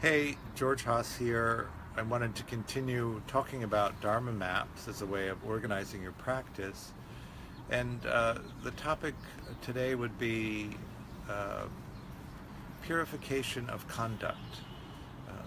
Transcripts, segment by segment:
Hey, George Haas here. I wanted to continue talking about Dharma maps as a way of organizing your practice. And the topic today would be uh, purification of conduct.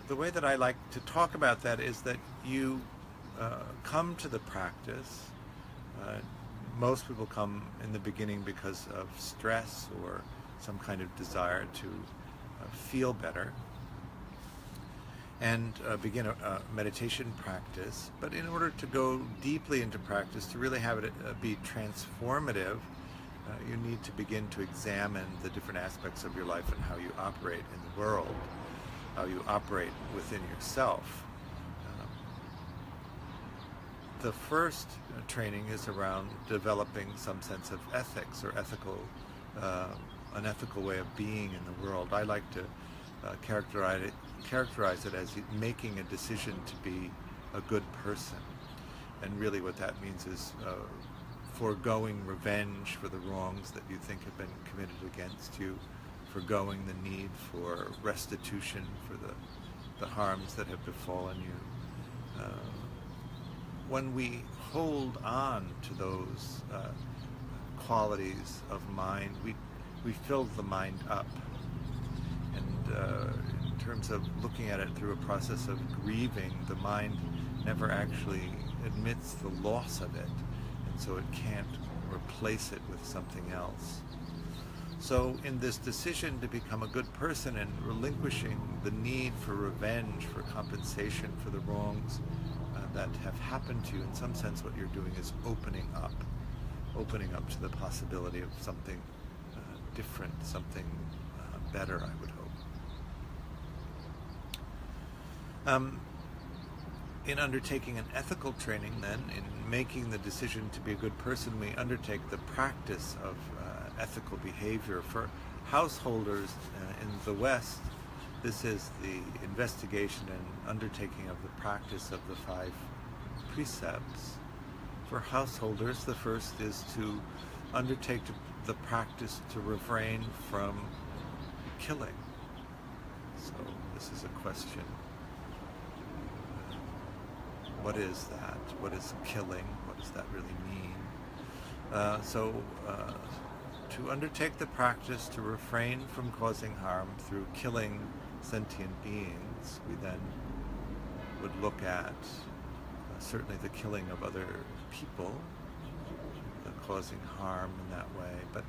The way that I like to talk about that is that you come to the practice. Uh, Most people come in the beginning because of stress or some kind of desire to feel better and begin a meditation practice. But in order to go deeply into practice, to really have it be transformative, you need to begin to examine the different aspects of your life and how you operate in the world, how you operate within yourself. Um, the first training is around developing some sense of ethics or uh, an ethical way of being in the world. I like to characterize it as making a decision to be a good person. And really what that means is foregoing revenge for the wrongs that you think have been committed against you, foregoing the need for restitution for the harms that have befallen you. When we hold on to those qualities of mind, we fill the mind up. And in terms of looking at it through a process of grieving, the mind never actually admits the loss of it, and so it can't replace it with something else. So in this decision to become a good person and relinquishing the need for revenge, for compensation for the wrongs that have happened to you, in some sense what you're doing is opening up to the possibility of something different, something better, I would hope. In undertaking an ethical training, then, in making the decision to be a good person, we undertake the practice of ethical behavior. For householders in the West, this is the investigation and undertaking of the practice of the 5 precepts. For householders, the first is to undertake the practice to refrain from killing. So this is a question. What is that? What is killing? What does that really mean? To undertake the practice to refrain from causing harm through killing sentient beings, we then would look at certainly the killing of other people, causing harm in that way, but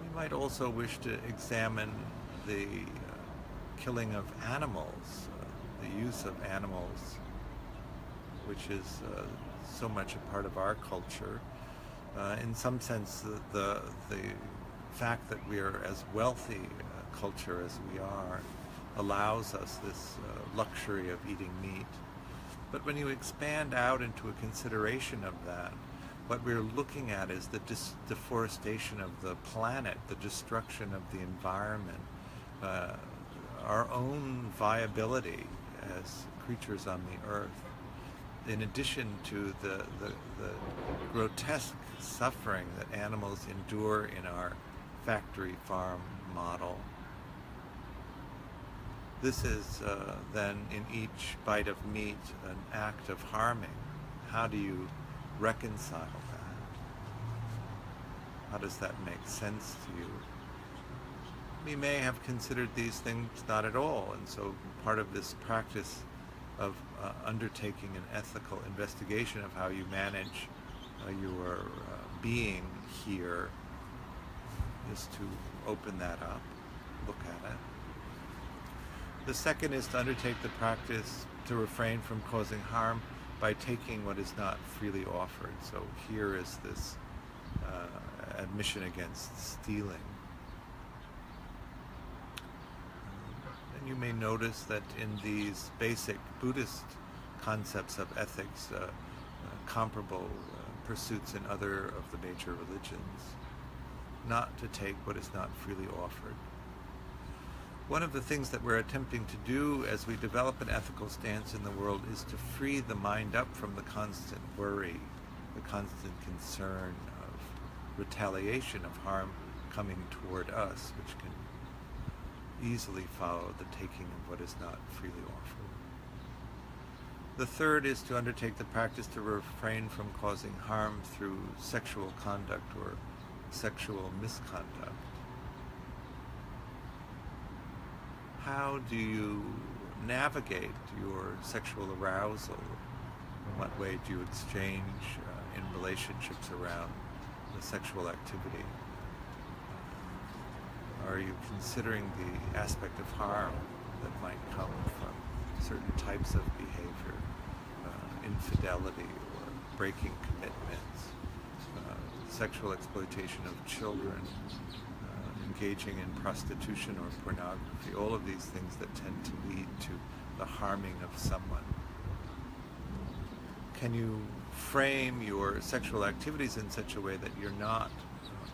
we might also wish to examine the killing of animals, the use of animals, which is so much a part of our culture. In some sense, the fact that we are as wealthy a culture as we are allows us this luxury of eating meat. But when you expand out into a consideration of that, what we're looking at is the deforestation of the planet, the destruction of the environment, our own viability as creatures on the earth, in addition to the grotesque suffering that animals endure in our factory farm model. This is then in each bite of meat an act of harming. How do you reconcile that? How does that make sense to you? We may have considered these things not at all, and so part of this practice of undertaking an ethical investigation of how you manage your being here is to open that up, look at it. The second is to undertake the practice to refrain from causing harm by taking what is not freely offered. So here is this admission against stealing. And you may notice that in these basic Buddhist concepts of ethics, comparable pursuits in other of the major religions, not to take what is not freely offered. One of the things that we're attempting to do as we develop an ethical stance in the world is to free the mind up from the constant worry, the constant concern of retaliation, of harm coming toward us, which can easily follow the taking of what is not freely offered. The third is to undertake the practice to refrain from causing harm through sexual conduct or sexual misconduct. How do you navigate your sexual arousal? In what way do you exchange in relationships around the sexual activity? Are you considering the aspect of harm that might come from certain types of behavior, infidelity or breaking commitments, sexual exploitation of children, engaging in prostitution or pornography, all of these things that tend to lead to the harming of someone? Can you frame your sexual activities in such a way that you're not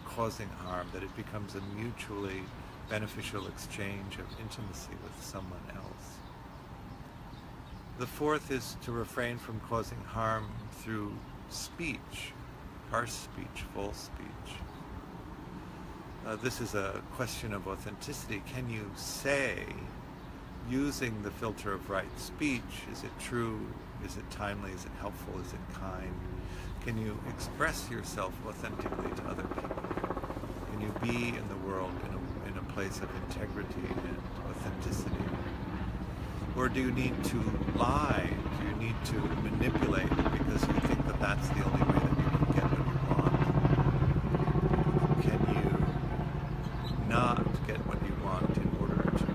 causing harm, that it becomes a mutually beneficial exchange of intimacy with someone else? The fourth is to refrain from causing harm through speech, harsh speech, false speech. This is a question of authenticity. Can you say, using the filter of right speech, is it true, is it timely, is it helpful, is it kind? Can you express yourself authentically to other people? Can you be in the world in a place of integrity and authenticity? Or do you need to lie? Do you need to manipulate because you think that that's the only way that you can get what you want? Can you not get what you want in order to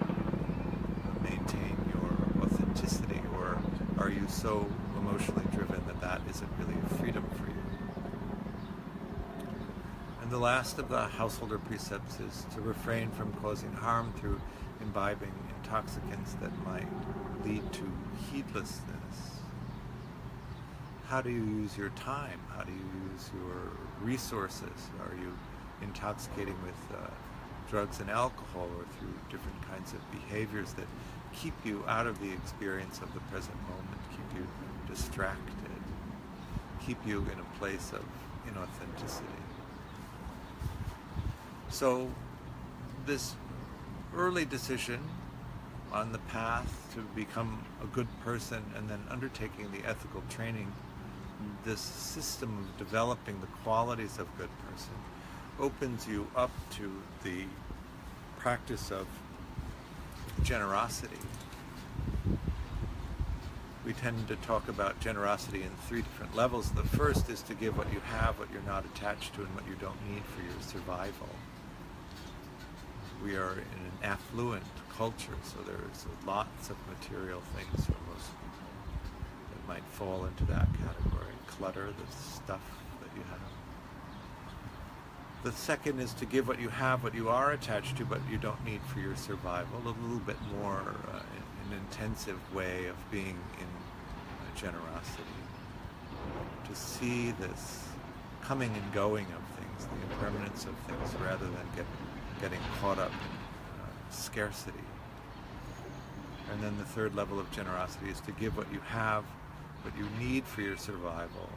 maintain your authenticity? Or are you so emotionally driven that that isn't really a freedom for you? And the last of the householder precepts is to refrain from causing harm through imbibing intoxicants that might lead to heedlessness. How do you use your time? How do you use your resources? Are you intoxicating with drugs and alcohol, or through different kinds of behaviors that keep you out of the experience of the present moment, keep you distracted, keep you in a place of inauthenticity? So this early decision on the path to become a good person, and then undertaking the ethical training, this system of developing the qualities of good person, opens you up to the practice of generosity. We tend to talk about generosity in three different levels. The first is to give what you have, what you're not attached to, and what you don't need for your survival. We are in an affluent culture, so there's lots of material things for most people that might fall into that category. Clutter, the stuff that you have. The second is to give what you have, what you are attached to, but you don't need for your survival. A little bit more an intensive way of being in generosity. To see this coming and going of things, the impermanence of things, rather than getting caught up in scarcity. And then the third level of generosity is to give what you have, what you need for your survival.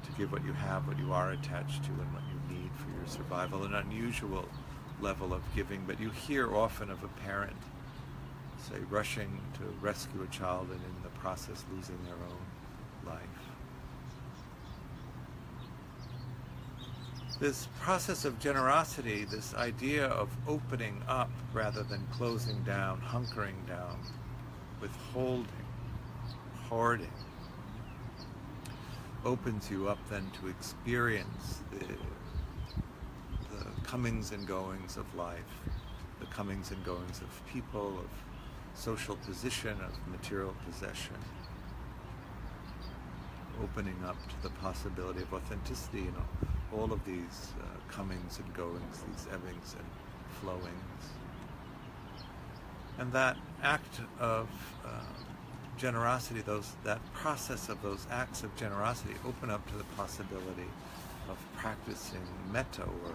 To give what you have, what you are attached to, and what you need for your survival. An unusual level of giving, but you hear often of a parent, say, rushing to rescue a child and in the process losing their own life. This process of generosity, this idea of opening up rather than closing down, hunkering down, withholding, hoarding, opens you up then to experience the comings and goings of life, the comings and goings of people, of social position, of material possession, opening up to the possibility of authenticity, all of these comings and goings, these ebbings and flowings. And that act of generosity, that process of those acts of generosity open up to the possibility of practicing metta, or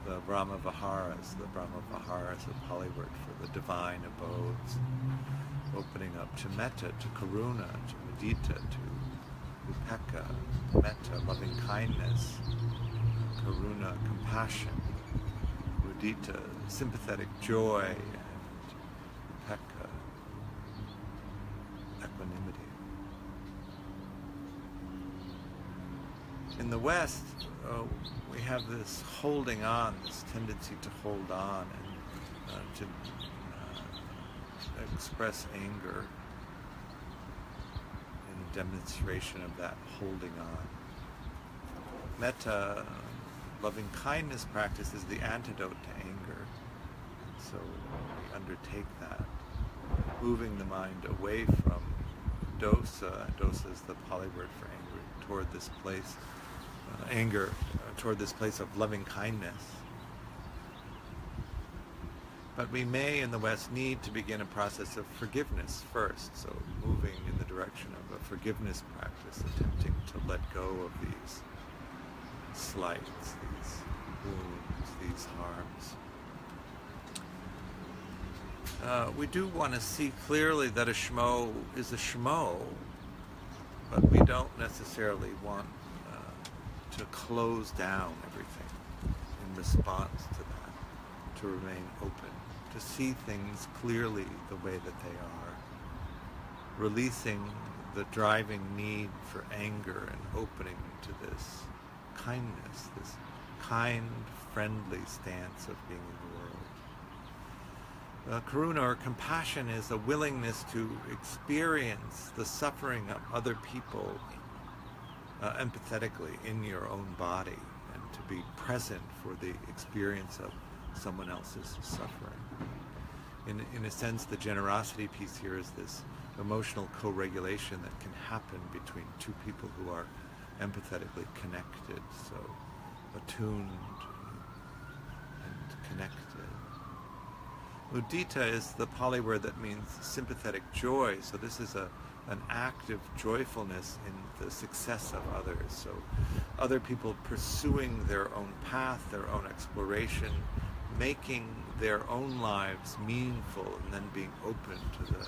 the Brahma Viharas. The Brahma Viharas, a Pali word for the divine abodes. Opening up to metta, to karuna, to mudita, to upekkha, metta, loving kindness, karuna, compassion, mudita, sympathetic joy, and upekkha, equanimity. In the West, we have this holding on, this tendency to hold on and to express anger in a demonstration of that holding on. Metta, loving kindness practice, is the antidote to anger. So we undertake that, moving the mind away from dosa. Dosa is the Pali word for anger, toward this place, toward this place of loving kindness. But we may, in the West, need to begin a process of forgiveness first, so moving in the direction of a forgiveness practice, attempting to let go of these slights, these wounds, these harms. We do want to see clearly that a shmo is a shmo, but we don't necessarily want to close down everything in response to that, to remain open, to see things clearly the way that they are, releasing the driving need for anger and opening to this kindness, this kind, friendly stance of being in the world. Karuna, or compassion, is a willingness to experience the suffering of other people empathetically in your own body, and to be present for the experience of someone else's suffering. In a sense, the generosity piece here is this emotional co-regulation that can happen between two people who are empathetically connected, so attuned and connected. Mudita is the Pali word that means sympathetic joy, so this is an active joyfulness in the success of others. So other people pursuing their own path, their own exploration, making their own lives meaningful, and then being open to the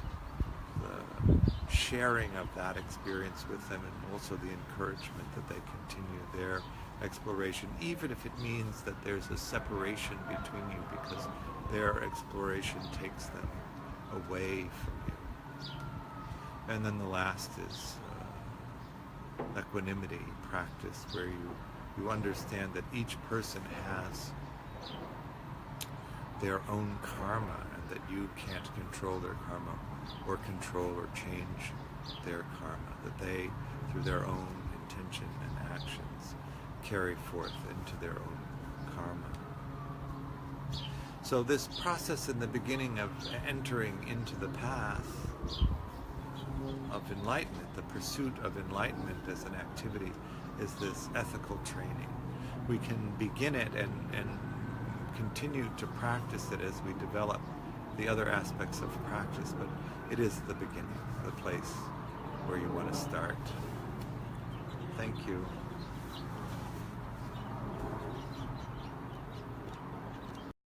sharing of that experience with them, and also the encouragement that they continue their exploration, even if it means that there's a separation between you because their exploration takes them away from you. And then the last is equanimity practice, where you understand that each person has their own karma, and that you can't control their karma or control or change their karma, that they, through their own intention and actions, carry forth into their own karma. So this process in the beginning of entering into the path of enlightenment, the pursuit of enlightenment as an activity, is this ethical training. We can begin it and continue to practice it as we develop the other aspects of practice, but it is the beginning, the place where you want to start. Thank you.